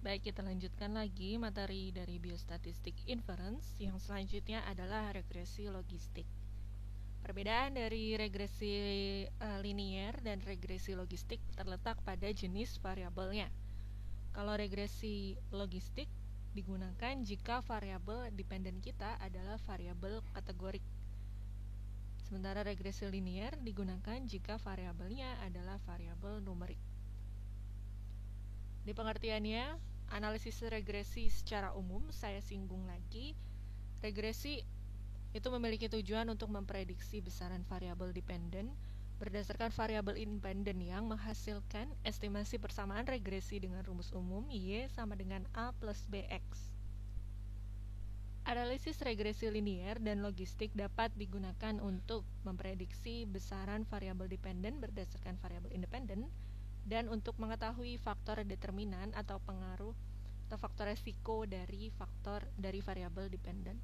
Baik, kita lanjutkan lagi materi dari biostatistik inference. Yang selanjutnya adalah regresi logistik. Perbedaan dari regresi linier dan regresi logistik terletak pada jenis variabelnya. Kalau regresi logistik digunakan jika variabel dependen kita adalah variabel kategorik. Sementara regresi linier digunakan jika variabelnya adalah variabel numerik. Di pengertiannya, analisis regresi secara umum saya singgung lagi. Regresi itu memiliki tujuan untuk memprediksi besaran variabel dependen berdasarkan variabel independen yang menghasilkan estimasi persamaan regresi dengan rumus umum Y sama dengan A plus BX. Analisis regresi linier dan logistik dapat digunakan untuk memprediksi besaran variabel dependen berdasarkan variabel independen dan untuk mengetahui faktor determinan atau pengaruh atau faktor resiko dari variabel dependen.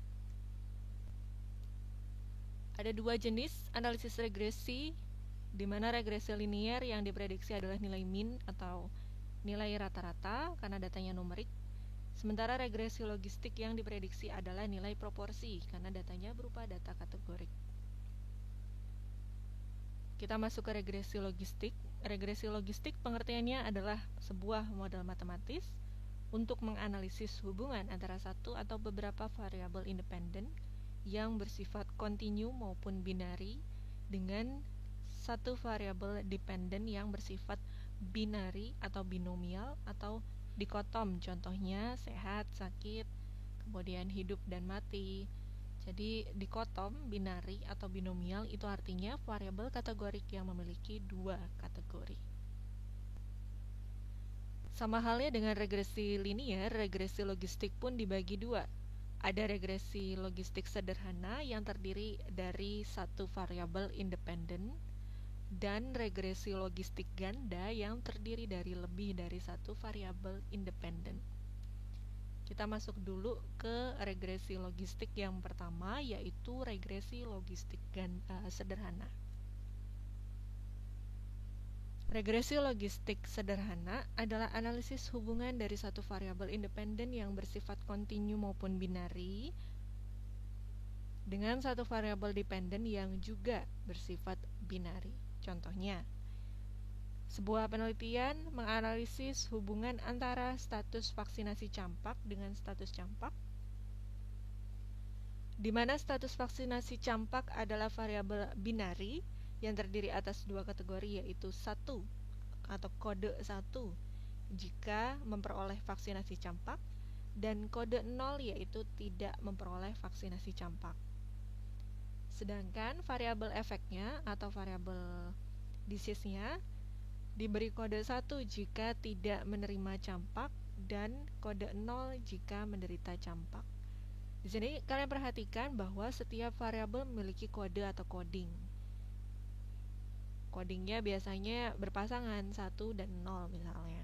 Ada dua jenis analisis regresi, di mana regresi linier yang diprediksi adalah nilai min atau nilai rata-rata karena datanya numerik. Sementara regresi logistik yang diprediksi adalah nilai proporsi karena datanya berupa data kategorik. Kita masuk ke regresi logistik. Regresi logistik pengertiannya adalah sebuah model matematis untuk menganalisis hubungan antara satu atau beberapa variabel independen yang bersifat kontinu maupun binari dengan satu variabel dependen yang bersifat binari atau binomial atau dikotom, contohnya sehat, sakit, kemudian hidup dan mati. Jadi dikotom, binari atau binomial itu artinya variabel kategorik yang memiliki dua kategori. Sama halnya dengan regresi linier, regresi logistik pun dibagi dua. Ada regresi logistik sederhana yang terdiri dari satu variabel independen dan regresi logistik ganda yang terdiri dari lebih dari satu variabel independen. Kita masuk dulu ke regresi logistik yang pertama, yaitu regresi logistik sederhana. Regresi logistik sederhana adalah analisis hubungan dari satu variabel independen yang bersifat kontinu maupun binari dengan satu variabel dependen yang juga bersifat binari. Contohnya, sebuah penelitian menganalisis hubungan antara status vaksinasi campak dengan status campak, di mana status vaksinasi campak adalah variabel binari yang terdiri atas dua kategori, yaitu 1 atau kode 1 jika memperoleh vaksinasi campak dan kode 0 yaitu tidak memperoleh vaksinasi campak. Sedangkan variabel efeknya atau variabel disease-nya diberi kode 1 jika tidak menerima campak dan kode 0 jika menderita campak. Di sini kalian perhatikan bahwa setiap variabel memiliki kode atau coding. Codingnya biasanya berpasangan 1 dan 0 misalnya.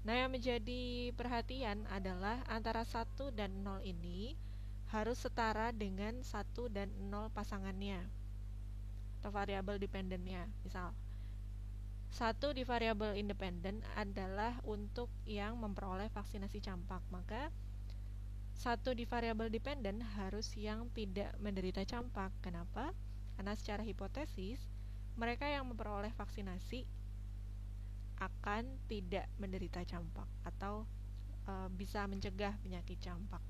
Nah, yang menjadi perhatian adalah antara 1 dan 0 ini harus setara dengan 1 dan 0 pasangannya atau variabel dependennya. Misal 1 di variabel independen adalah untuk yang memperoleh vaksinasi campak, maka 1 di variabel dependen harus yang tidak menderita campak. Kenapa? Karena secara hipotesis mereka yang memperoleh vaksinasi akan tidak menderita campak atau bisa mencegah penyakit campak.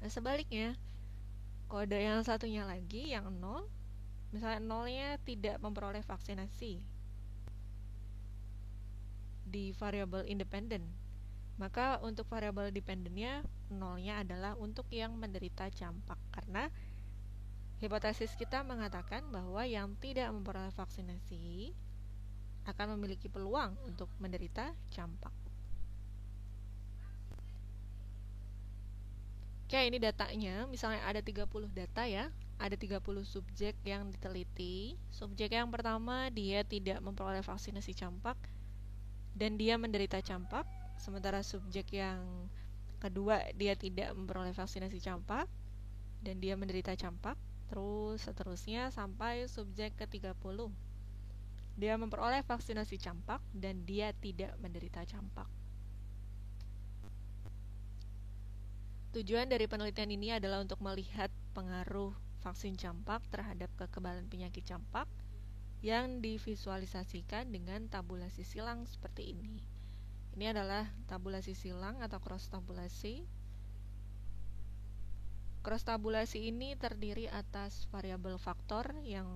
Nah, sebaliknya, kode yang satunya lagi, yang 0, misalnya 0-nya tidak memperoleh vaksinasi di variabel independen, maka untuk variabel dependennya 0-nya adalah untuk yang menderita campak, karena hipotesis kita mengatakan bahwa yang tidak memperoleh vaksinasi akan memiliki peluang untuk menderita campak. Oke, ini datanya, misalnya ada 30 data ya, ada 30 subjek yang diteliti. Subjek yang pertama dia tidak memperoleh vaksinasi campak dan dia menderita campak, sementara subjek yang kedua dia tidak memperoleh vaksinasi campak dan dia menderita campak. Terus seterusnya sampai subjek ke-30. Dia memperoleh vaksinasi campak dan dia tidak menderita campak. Tujuan dari penelitian ini adalah untuk melihat pengaruh vaksin campak terhadap kekebalan penyakit campak yang divisualisasikan dengan tabulasi silang seperti ini. Ini adalah tabulasi silang atau cross tabulasi. Cross tabulasi ini terdiri atas variabel faktor yang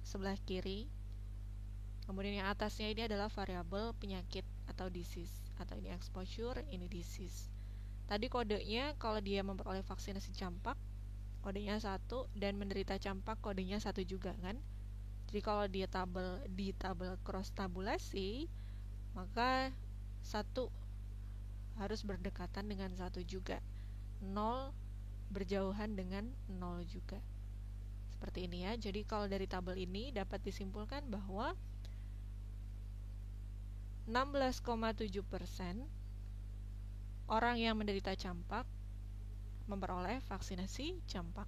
sebelah kiri. Kemudian yang atasnya ini adalah variabel penyakit atau disease, atau ini exposure, ini disease. Tadi kodenya kalau dia memperoleh vaksinasi campak, kodenya 1, dan menderita campak kodenya 1 juga kan. Jadi kalau dia di tabel cross tabulasi, maka 1 harus berdekatan dengan 1 juga. 0 berjauhan dengan 0 juga. Seperti ini ya. Jadi kalau dari tabel ini dapat disimpulkan bahwa 16,7% orang yang menderita campak memperoleh vaksinasi campak,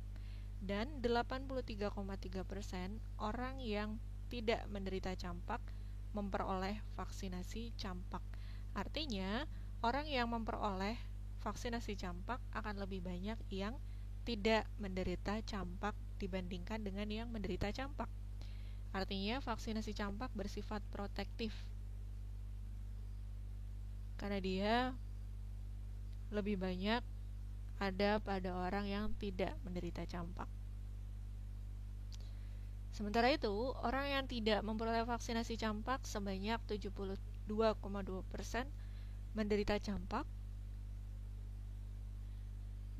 dan 83,3% orang yang tidak menderita campak memperoleh vaksinasi campak. Artinya, orang yang memperoleh vaksinasi campak akan lebih banyak yang tidak menderita campak dibandingkan dengan yang menderita campak. Artinya, vaksinasi campak bersifat protektif karena dia lebih banyak ada pada orang yang tidak menderita campak. Sementara itu, orang yang tidak memperoleh vaksinasi campak sebanyak 72,2% menderita campak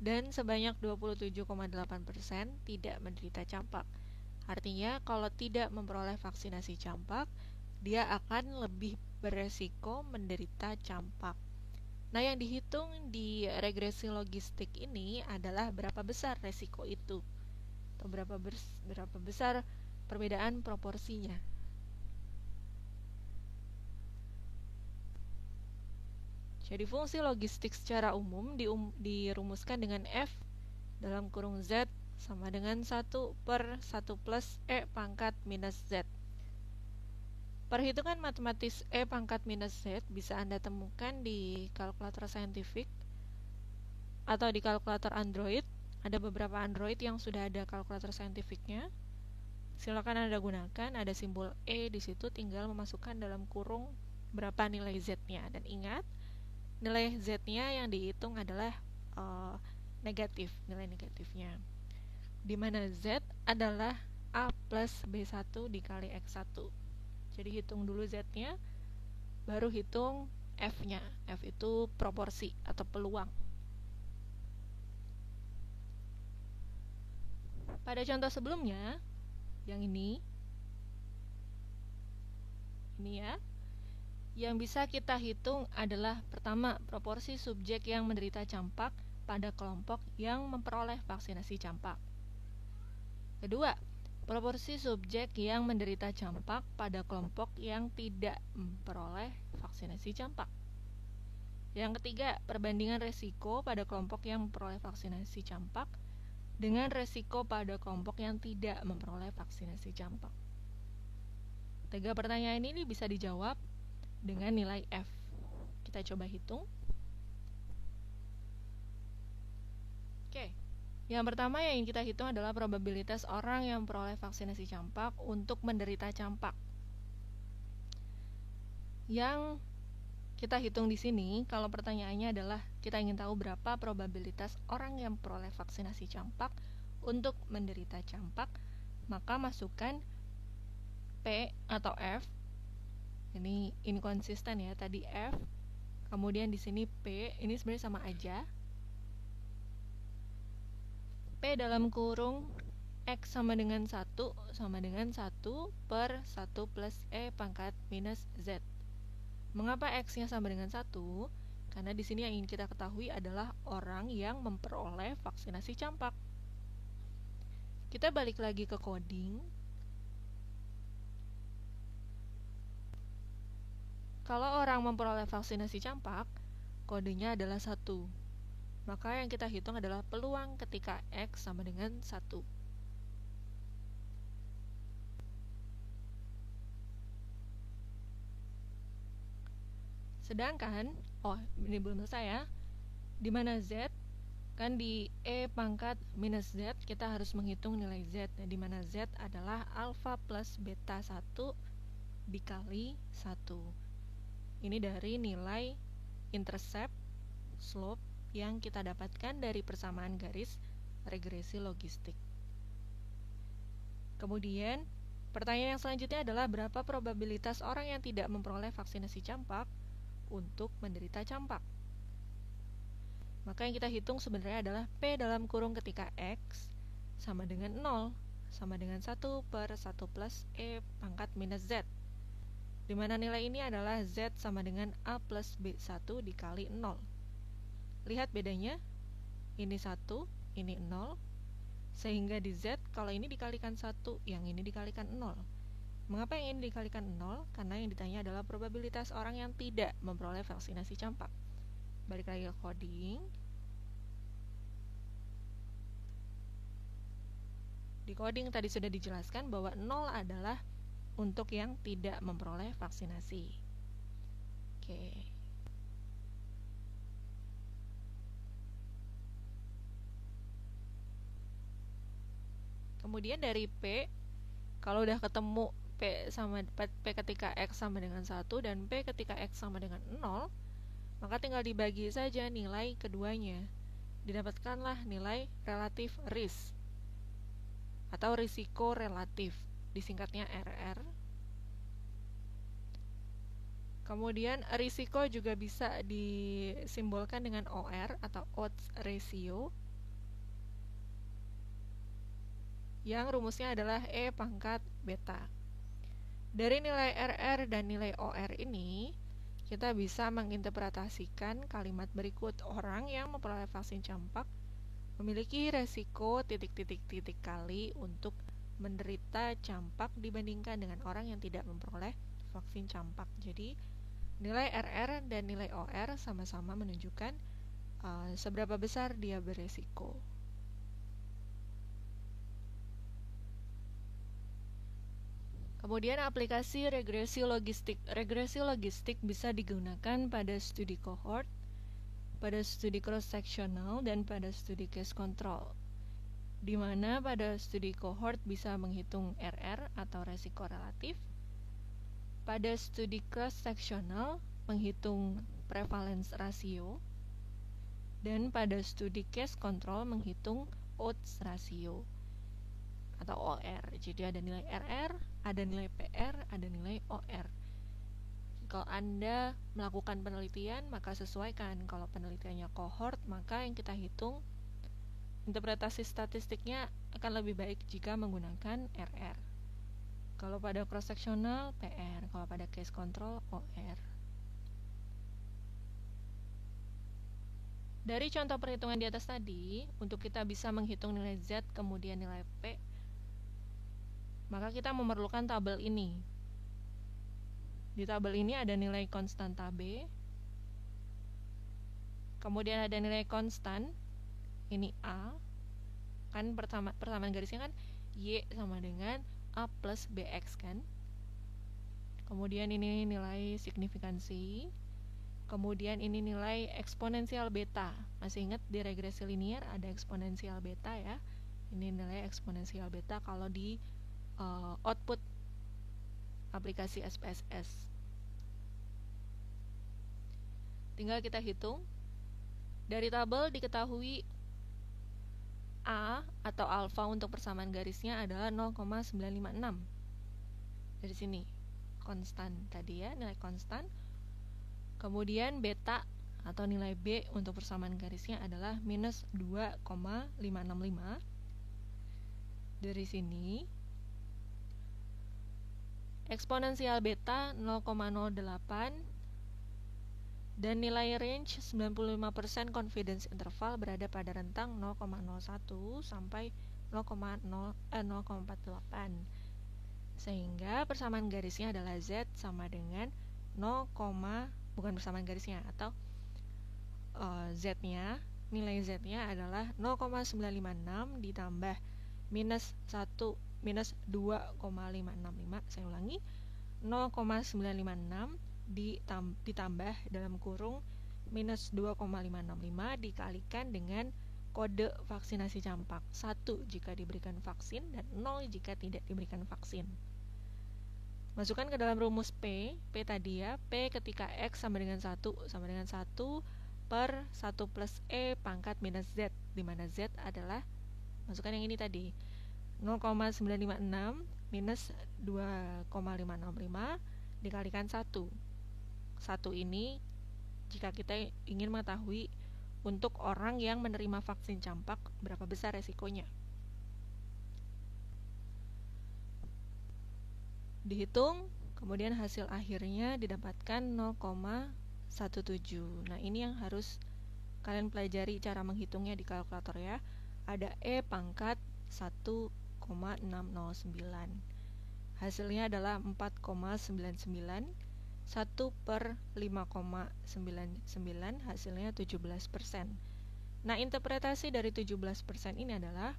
dan sebanyak 27,8% tidak menderita campak. Artinya, kalau tidak memperoleh vaksinasi campak, dia akan lebih beresiko menderita campak. Nah, yang dihitung di regresi logistik ini adalah berapa besar resiko itu, atau berapa besar perbedaan proporsinya. Jadi fungsi logistik secara umum dirumuskan dengan F dalam kurung Z sama dengan 1/1 plus E pangkat minus Z. Perhitungan matematis E pangkat minus Z bisa Anda temukan di kalkulator saintifik atau di kalkulator Android. Ada beberapa Android yang sudah ada kalkulator saintifiknya. Silakan Anda gunakan, ada simbol E di situ, tinggal memasukkan dalam kurung berapa nilai Z-nya. Dan ingat, nilai Z-nya yang dihitung adalah negatif, nilai negatifnya. Di mana Z adalah A plus B1 dikali X1. Jadi hitung dulu Z-nya, baru hitung F-nya. F itu proporsi atau peluang. Pada contoh sebelumnya, yang ini ya, yang bisa kita hitung adalah pertama, proporsi subjek yang menderita campak pada kelompok yang memperoleh vaksinasi campak. Kedua, proporsi subjek yang menderita campak pada kelompok yang tidak memperoleh vaksinasi campak. Yang ketiga, perbandingan resiko pada kelompok yang memperoleh vaksinasi campak dengan resiko pada kelompok yang tidak memperoleh vaksinasi campak. 3 pertanyaan ini bisa dijawab dengan nilai F. Kita coba hitung. Oke. Yang pertama yang ingin kita hitung adalah probabilitas orang yang memperoleh vaksinasi campak untuk menderita campak. Yang kita hitung di sini, kalau pertanyaannya adalah kita ingin tahu berapa probabilitas orang yang memperoleh vaksinasi campak untuk menderita campak, maka masukkan P atau F. Ini konsisten ya, tadi F, kemudian di sini P, ini sebenarnya sama aja. P dalam kurung X sama dengan 1 sama dengan 1 per 1 plus E pangkat minus Z. Mengapa X-nya sama dengan 1? Karena di sini yang ingin kita ketahui adalah orang yang memperoleh vaksinasi campak. Kita balik lagi ke coding. Kalau orang memperoleh vaksinasi campak, kodenya adalah 1. Maka yang kita hitung adalah peluang ketika X sama dengan 1. Sedangkan, ini belum selesai ya, di mana Z, Kan di E pangkat minus Z kita harus menghitung nilai Z, di mana Z adalah alfa plus beta 1 dikali 1. Ini dari nilai intercept slope yang kita dapatkan dari persamaan garis regresi logistik. Kemudian pertanyaan yang selanjutnya adalah berapa probabilitas orang yang tidak memperoleh vaksinasi campak untuk menderita campak? Maka yang kita hitung sebenarnya adalah P dalam kurung ketika X sama dengan 0 sama dengan 1 per 1 plus E pangkat minus Z, di mana nilai ini adalah Z sama dengan A plus B1 dikali 0. Lihat bedanya, ini 1, ini 0, sehingga di Z kalau ini dikalikan 1, yang ini dikalikan 0. Mengapa yang ini dikalikan 0? Karena yang ditanya adalah probabilitas orang yang tidak memperoleh vaksinasi campak. Balik lagi ke coding. Di coding tadi sudah dijelaskan bahwa 0 adalah untuk yang tidak memperoleh vaksinasi. Oke. Kemudian dari P, kalau udah ketemu P ketika X sama dengan 1 dan P ketika X sama dengan 0, maka tinggal dibagi saja nilai keduanya. Didapatkanlah nilai relatif risk atau risiko relatif, disingkatnya RR. Kemudian risiko juga bisa disimbolkan dengan OR atau odds ratio, yang rumusnya adalah E pangkat beta. Dari nilai RR dan nilai OR ini, kita bisa menginterpretasikan kalimat berikut. Orang yang memperoleh vaksin campak memiliki resiko titik-titik-titik kali untuk menderita campak dibandingkan dengan orang yang tidak memperoleh vaksin campak. Jadi nilai RR dan nilai OR sama-sama menunjukkan seberapa besar dia beresiko. Kemudian aplikasi regresi logistik. Regresi logistik bisa digunakan pada studi cohort, pada studi cross-sectional, dan pada studi case control. Di mana pada studi cohort bisa menghitung RR atau resiko relatif. Pada studi cross-sectional menghitung prevalence ratio. Dan pada studi case control menghitung odds ratio atau OR. Jadi ada nilai RR, ada nilai PR, ada nilai OR. Kalau Anda melakukan penelitian, maka sesuaikan. Kalau penelitiannya cohort, maka yang kita hitung interpretasi statistiknya akan lebih baik jika menggunakan RR. Kalau pada cross-sectional, PR. Kalau pada case control, OR. Dari contoh perhitungan di atas tadi, untuk kita bisa menghitung nilai Z kemudian nilai P, maka kita memerlukan tabel ini. Di tabel ini ada nilai konstanta B, kemudian ada nilai konstan, ini A, kan persamaan garisnya kan Y sama dengan A plus BX kan. Kemudian ini nilai signifikansi, kemudian ini nilai eksponensial beta. Masih ingat di regresi linear ada eksponensial beta ya. Ini nilai eksponensial beta kalau di output aplikasi SPSS. Tinggal kita hitung. Dari tabel diketahui A atau alfa untuk persamaan garisnya adalah 0,956. Dari sini konstan tadi ya, nilai konstan. Kemudian beta atau nilai B untuk persamaan garisnya adalah minus 2,565. Dari sini eksponensial beta 0,08 dan nilai range 95% confidence interval berada pada rentang 0,01 sampai 0,48. Sehingga persamaan garisnya adalah Z sama dengan 0, bukan persamaan garisnya atau Z-nya, nilai Z-nya adalah 0,956 ditambah minus 2,565. Saya ulangi, 0,956 ditambah dalam kurung minus 2,565 dikalikan dengan kode vaksinasi campak. 1 jika diberikan vaksin dan 0 jika tidak diberikan vaksin. Masukkan ke dalam rumus P tadi ya, P ketika X sama dengan 1 per 1 plus E pangkat minus Z, di mana Z adalah, masukkan yang ini tadi, 0,956 minus 2,565 dikalikan 1. 1 ini jika kita ingin mengetahui untuk orang yang menerima vaksin campak berapa besar resikonya. Dihitung, kemudian hasil akhirnya didapatkan 0,17. Nah, ini yang harus kalian pelajari cara menghitungnya di kalkulator ya. Ada E pangkat 1,609. Hasilnya adalah 4,99. 1 per 5,99 hasilnya 17%. Nah, interpretasi dari 17% ini adalah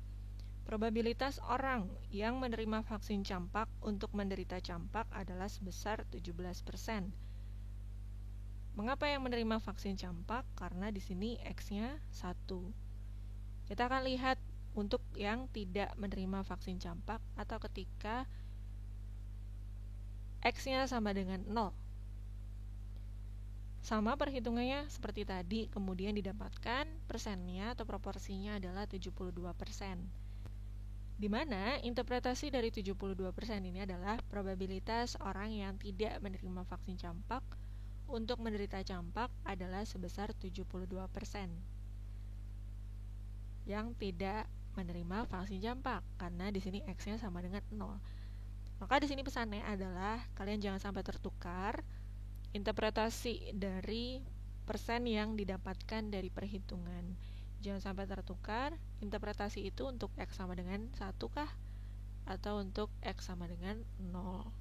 probabilitas orang yang menerima vaksin campak untuk menderita campak adalah sebesar 17%. Mengapa yang menerima vaksin campak? Karena di sini X-nya 1. Kita akan lihat untuk yang tidak menerima vaksin campak atau ketika X-nya sama dengan 0. Sama perhitungannya seperti tadi, kemudian didapatkan persennya atau proporsinya adalah 72%. Di mana interpretasi dari 72% ini adalah probabilitas orang yang tidak menerima vaksin campak untuk menderita campak adalah sebesar 72%. Yang tidak menerima vaksin campak karena di sini X-nya sama dengan 0. Maka di sini pesannya adalah kalian jangan sampai tertukar interpretasi dari persen yang didapatkan dari perhitungan. Jangan sampai tertukar, interpretasi itu untuk X sama dengan 1 kah? Atau untuk X sama dengan 0.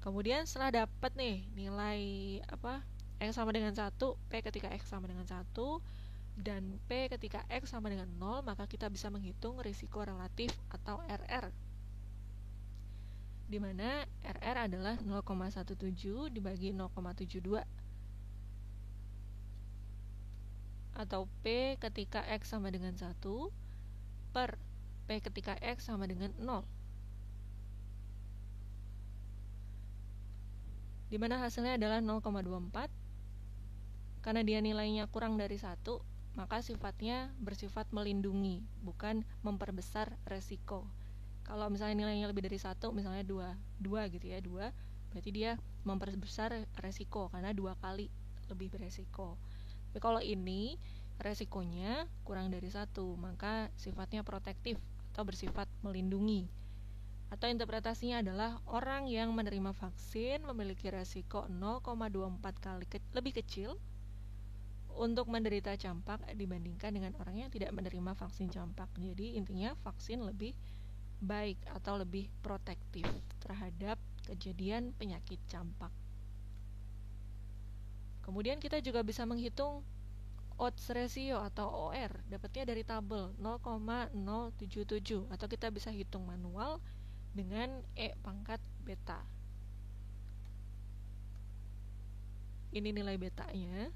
Kemudian setelah dapat nih nilai X sama dengan 1, P ketika X sama dengan 1, dan P ketika X sama dengan 0, maka kita bisa menghitung risiko relatif atau RR. Di mana RR adalah 0,17 dibagi 0,72. Atau P ketika X sama dengan 1 per P ketika X sama dengan 0. Dimana hasilnya adalah 0,24. Karena dia nilainya kurang dari 1, maka sifatnya bersifat melindungi, bukan memperbesar resiko. Kalau misalnya nilainya lebih dari 1, misalnya 2 gitu ya, 2, berarti dia memperbesar resiko karena 2 kali lebih beresiko. Tapi kalau ini resikonya kurang dari 1, maka sifatnya protektif atau bersifat melindungi. Atau interpretasinya adalah orang yang menerima vaksin memiliki resiko 0,24 kali lebih kecil untuk menderita campak dibandingkan dengan orang yang tidak menerima vaksin campak. Jadi intinya vaksin lebih baik atau lebih protektif terhadap kejadian penyakit campak. Kemudian kita juga bisa menghitung odds ratio atau OR, dapatnya dari tabel 0,077, atau kita bisa hitung manual dengan E pangkat beta. Ini nilai betanya.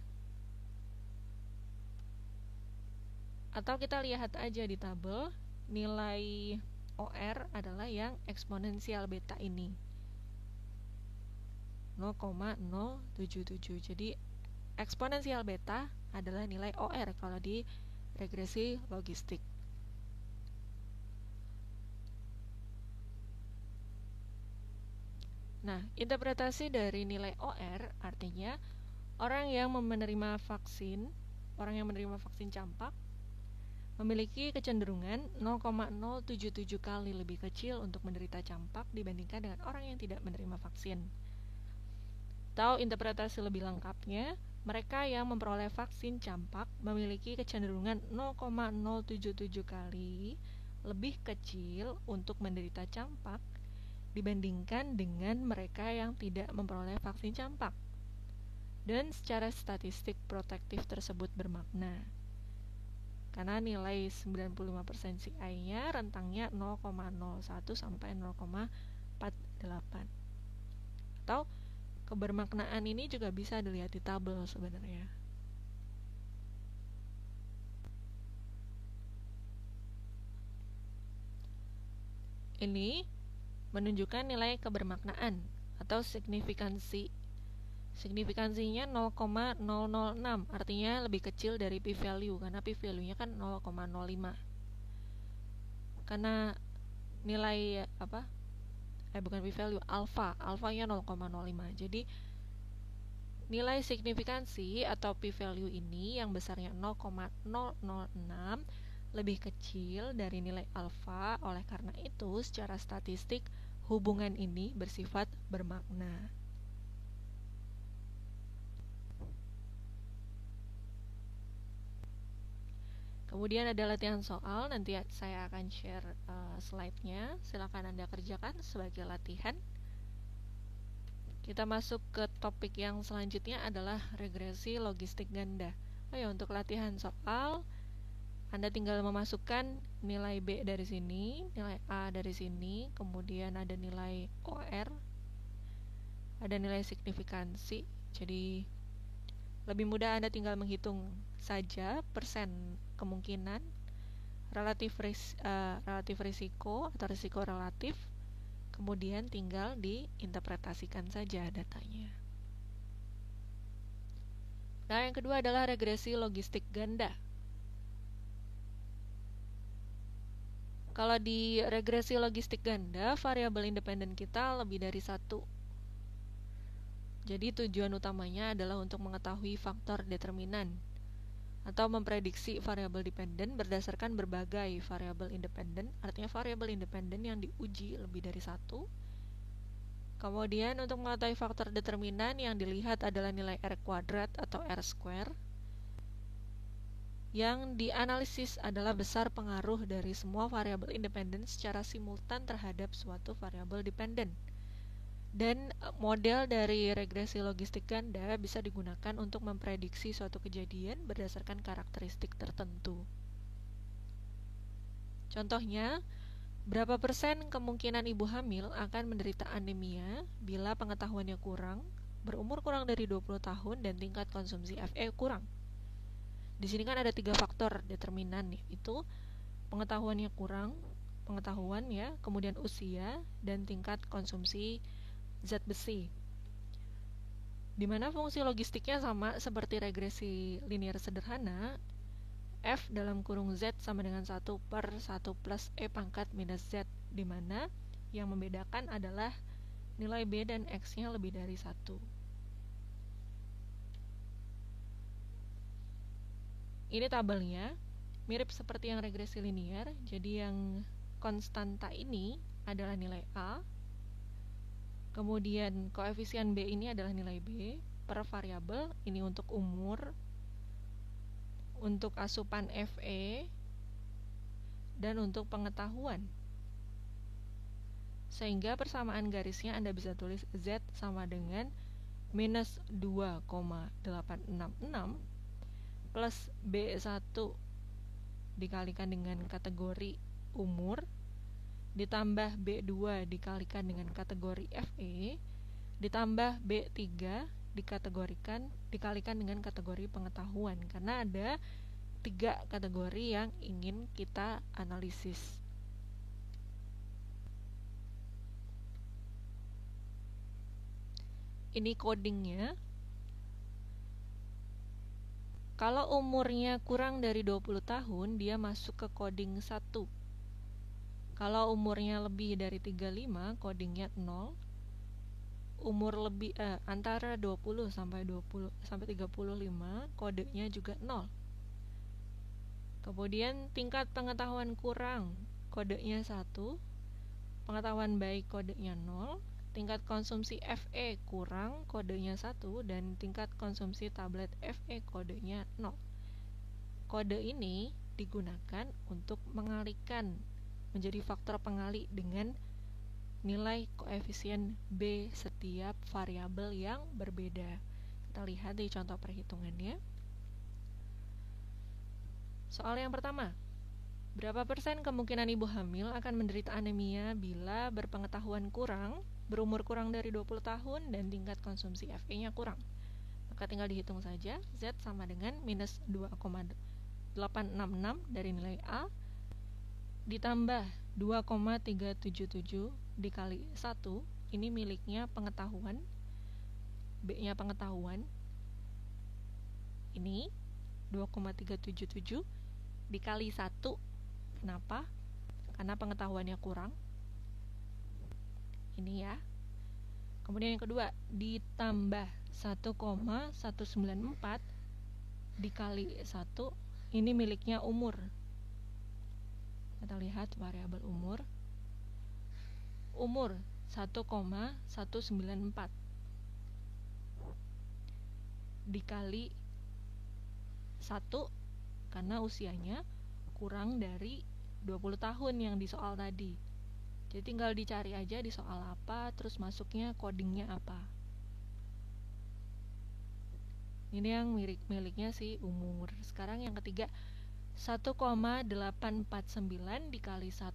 Atau kita lihat aja di tabel, nilai OR adalah yang eksponensial beta ini, 0,077. Jadi eksponensial beta adalah nilai OR kalau di regresi logistik. Nah, interpretasi dari nilai OR artinya orang yang menerima vaksin campak memiliki kecenderungan 0,077 kali lebih kecil untuk menderita campak dibandingkan dengan orang yang tidak menerima vaksin. Atau interpretasi lebih lengkapnya, mereka yang memperoleh vaksin campak memiliki kecenderungan 0,077 kali lebih kecil untuk menderita campak dibandingkan dengan mereka yang tidak memperoleh vaksin campak. Dan secara statistik protektif tersebut bermakna karena nilai 95% CI-nya rentangnya 0,01 sampai 0,48. Atau kebermaknaan ini juga bisa dilihat di tabel sebenarnya. ini menunjukkan nilai kebermaknaan atau signifikansi. Signifikansinya 0,006, artinya lebih kecil dari p-value, karena p-value-nya kan 0,05. Karena nilai bukan p-value, alfanya 0,05. Jadi nilai signifikansi atau p-value ini yang besarnya 0,006 lebih kecil dari nilai alfa. Oleh karena itu, secara statistik hubungan ini bersifat bermakna. Kemudian ada latihan soal, nanti saya akan share slide-nya. Silakan Anda kerjakan sebagai latihan. Kita masuk ke topik yang selanjutnya adalah regresi logistik ganda. Untuk latihan soal, Anda tinggal memasukkan nilai B dari sini, nilai A dari sini, kemudian ada nilai OR, ada nilai signifikansi. Jadi lebih mudah Anda tinggal menghitung saja persen kemungkinan, relatif risiko atau risiko relatif, kemudian tinggal diinterpretasikan saja datanya. Nah, yang kedua adalah regresi logistik ganda. Kalau di regresi logistik ganda, variabel independen kita lebih dari satu. Jadi tujuan utamanya adalah untuk mengetahui faktor determinan atau memprediksi variabel dependen berdasarkan berbagai variabel independen, artinya variabel independen yang diuji lebih dari satu. Kemudian untuk mengetahui faktor determinan yang dilihat adalah nilai R kuadrat atau R square. Yang dianalisis adalah besar pengaruh dari semua variabel independen secara simultan terhadap suatu variabel dependen. Dan model dari regresi logistik ganda bisa digunakan untuk memprediksi suatu kejadian berdasarkan karakteristik tertentu. Contohnya, berapa persen kemungkinan ibu hamil akan menderita anemia bila pengetahuannya kurang, berumur kurang dari 20 tahun, dan tingkat konsumsi Fe kurang. Di sini kan ada 3 faktor determinan, yaitu pengetahuannya kurang, kemudian usia, dan tingkat konsumsi zat besi. Di mana fungsi logistiknya sama seperti regresi linear sederhana, F dalam kurung Z sama dengan 1 per 1 plus E pangkat minus Z, di mana yang membedakan adalah nilai B dan X-nya lebih dari 1. Ini tabelnya, mirip seperti yang regresi linear, jadi yang konstanta ini adalah nilai A, kemudian koefisien B ini adalah nilai B per variabel, ini untuk umur, untuk asupan Fe, dan untuk pengetahuan. Sehingga persamaan garisnya Anda bisa tulis Z sama dengan minus 2,866 plus B1 dikalikan dengan kategori umur, ditambah B2 dikalikan dengan kategori Fe, ditambah B3 dikalikan dengan kategori pengetahuan, karena ada 3 kategori yang ingin kita analisis. Ini codingnya. Kalau umurnya kurang dari 20 tahun, dia masuk ke coding 1. Kalau umurnya lebih dari 35, codingnya 0. Umur lebih antara 20 sampai 35, kodenya juga 0. Kemudian tingkat pengetahuan kurang, kodenya 1. Pengetahuan baik, kodenya 0. Tingkat konsumsi Fe kurang, kodenya 1, dan tingkat konsumsi tablet Fe kodenya 0. Kode ini digunakan untuk mengalihkan menjadi faktor pengali dengan nilai koefisien B setiap variabel yang berbeda. Kita lihat di contoh perhitungannya. Soal yang pertama, berapa persen kemungkinan ibu hamil akan menderita anemia bila berpengetahuan kurang, berumur kurang dari 20 tahun, dan tingkat konsumsi Fe-nya kurang? Maka tinggal dihitung saja. Z sama dengan minus 2,866 dari nilai A, ditambah 2,377 dikali 1, ini miliknya pengetahuan, B-nya pengetahuan. Ini 2,377 dikali 1. Kenapa? Karena pengetahuannya kurang. Ini ya. Kemudian yang kedua, ditambah 1,194 dikali 1, ini miliknya umur. Kita lihat variabel umur. Umur 1,194 dikali 1, karena usianya kurang dari 20 tahun yang di soal tadi. Jadi tinggal dicari aja di soal apa, terus masuknya codingnya apa. Ini yang miliknya si umur. Sekarang yang ketiga, 1,849 dikali 1.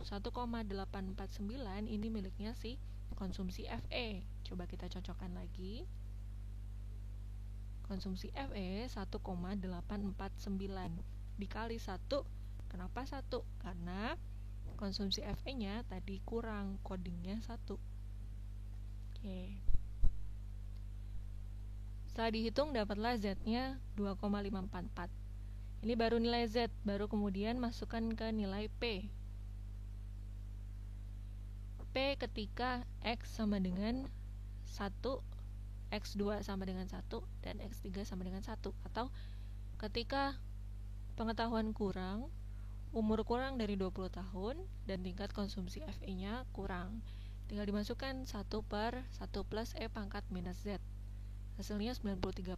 1,849 ini miliknya si konsumsi FE. Coba kita cocokkan lagi. Konsumsi FE 1,849 dikali 1. Kenapa 1? Karena konsumsi FE-nya tadi kurang, codingnya 1. Oke. Setelah dihitung dapatlah Z-nya 2,544. Ini baru nilai Z, baru kemudian masukkan ke nilai P. P ketika X sama dengan 1, X2 sama dengan 1, dan X3 sama dengan 1. Atau ketika pengetahuan kurang, umur kurang dari 20 tahun, dan tingkat konsumsi FE-nya kurang. Tinggal dimasukkan 1 per 1 plus E pangkat minus Z. Hasilnya 93%.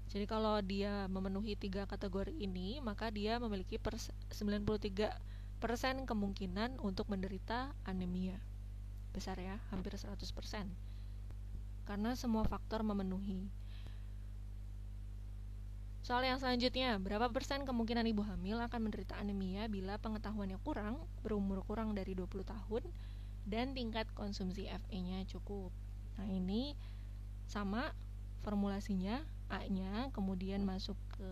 Jadi kalau dia memenuhi 3 kategori ini, maka dia memiliki 93% kemungkinan untuk menderita anemia. Besar ya, hampir 100%. Karena semua faktor memenuhi. Soal yang selanjutnya, berapa persen kemungkinan ibu hamil akan menderita anemia bila pengetahuannya kurang, berumur kurang dari 20 tahun, dan tingkat konsumsi FE-nya cukup. Nah ini sama formulasinya, A-nya kemudian masuk ke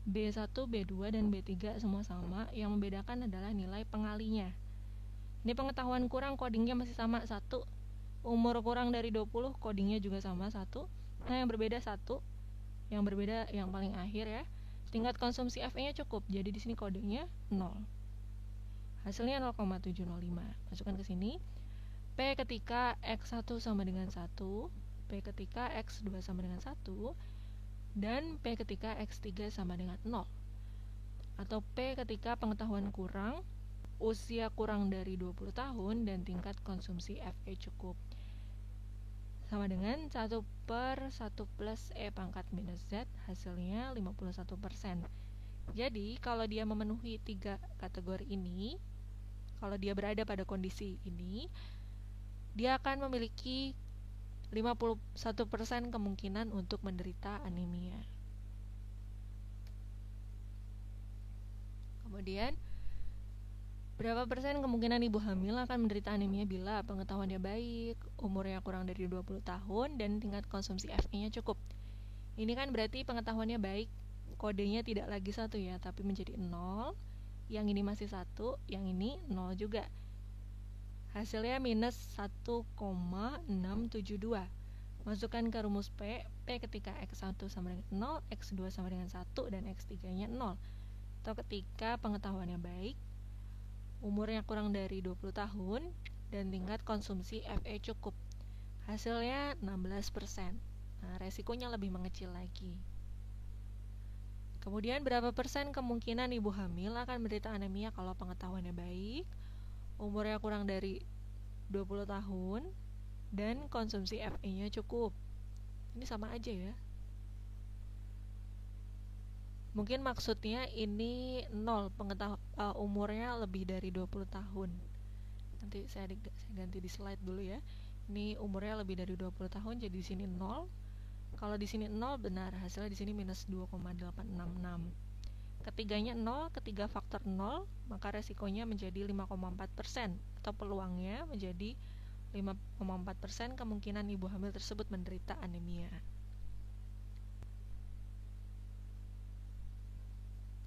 B1, B2, dan B3 semua sama. Yang membedakan adalah nilai pengalinya. Ini pengetahuan kurang, codingnya masih sama 1. Umur kurang dari 20, codingnya juga sama 1. Nah yang berbeda 1. Yang berbeda yang paling akhir ya. Tingkat konsumsi FE-nya cukup, jadi di sini kodenya 0. Hasilnya 0,705. Masukkan ke sini. P ketika X1 sama dengan 1, P ketika X2 sama dengan 1, dan P ketika X3 sama dengan 0. Atau P ketika pengetahuan kurang, usia kurang dari 20 tahun, dan tingkat konsumsi FE cukup. Sama dengan 1 per 1 plus E pangkat minus Z, hasilnya 51%. Jadi kalau dia memenuhi 3 kategori ini, kalau dia berada pada kondisi ini, dia akan memiliki 51% kemungkinan untuk menderita anemia. Kemudian, berapa persen kemungkinan ibu hamil akan menderita anemia bila pengetahuannya baik, umurnya kurang dari 20 tahun, dan tingkat konsumsi FE-nya cukup. Ini kan berarti pengetahuannya baik, kodenya tidak lagi 1 ya, tapi menjadi 0. Yang ini masih 1, yang ini 0 juga. Hasilnya minus 1,672. Masukkan ke rumus P. P ketika X1 sama dengan 0, X2 sama dengan 1, dan X3 nya 0. Atau ketika pengetahuannya baik, umurnya kurang dari 20 tahun, dan tingkat konsumsi FE cukup. Hasilnya 16%. Nah, resikonya lebih mengecil lagi. Kemudian berapa persen kemungkinan ibu hamil akan menderita anemia kalau pengetahuannya baik, umurnya kurang dari 20 tahun, dan konsumsi FE-nya cukup. Ini sama aja ya. Mungkin maksudnya ini 0, umurnya lebih dari 20 tahun. Nanti saya ganti di slide dulu ya. Ini umurnya lebih dari 20 tahun, jadi di sini 0. Kalau di sini 0 benar, hasilnya di sini minus 2,866. Ketiganya 0, ketiga faktor 0, maka resikonya menjadi 5,4%, atau peluangnya menjadi 5,4% kemungkinan ibu hamil tersebut menderita anemia.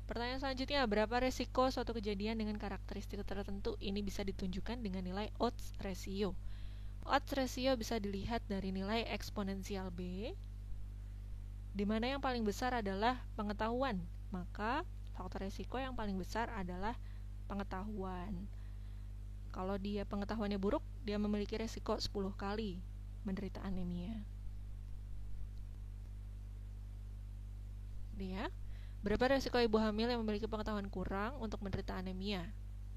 Pertanyaan selanjutnya, berapa resiko suatu kejadian dengan karakteristik tertentu? Ini bisa ditunjukkan dengan nilai odds ratio. Odds ratio bisa dilihat dari nilai eksponensial B, di mana yang paling besar adalah pengetahuan. Maka faktor resiko yang paling besar adalah pengetahuan. Kalau dia pengetahuannya buruk, dia memiliki resiko 10 kali menderita anemia. Dia berapa resiko ibu hamil yang memiliki pengetahuan kurang untuk menderita anemia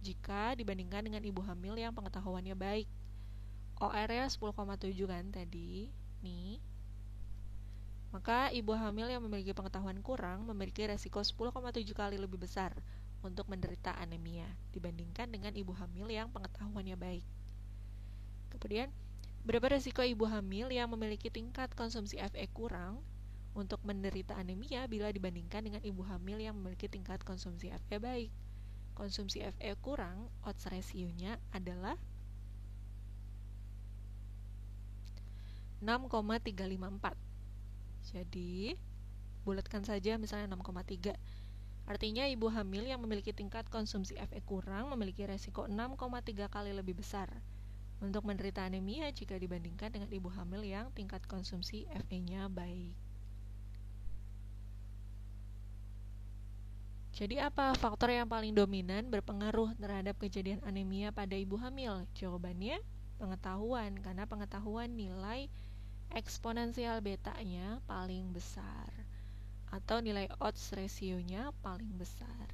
jika dibandingkan dengan ibu hamil yang pengetahuannya baik? OR-nya 10,7 kan tadi. Nih. Maka ibu hamil yang memiliki pengetahuan kurang memiliki resiko 10,7 kali lebih besar untuk menderita anemia dibandingkan dengan ibu hamil yang pengetahuannya baik. Kemudian, berapa resiko ibu hamil yang memiliki tingkat konsumsi Fe kurang untuk menderita anemia bila dibandingkan dengan ibu hamil yang memiliki tingkat konsumsi Fe baik? Konsumsi Fe kurang, odds ratio-nya adalah 6,354. Jadi, bulatkan saja misalnya 6,3. Artinya ibu hamil yang memiliki tingkat konsumsi Fe kurang memiliki resiko 6,3 kali lebih besar untuk menderita anemia jika dibandingkan dengan ibu hamil yang tingkat konsumsi Fe-nya baik. Jadi apa faktor yang paling dominan berpengaruh terhadap kejadian anemia pada ibu hamil? Jawabannya pengetahuan, karena pengetahuan nilai eksponensial betanya paling besar atau nilai odds ratio-nya paling besar.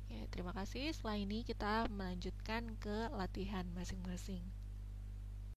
Ya, terima kasih. Setelah ini kita melanjutkan ke latihan masing-masing.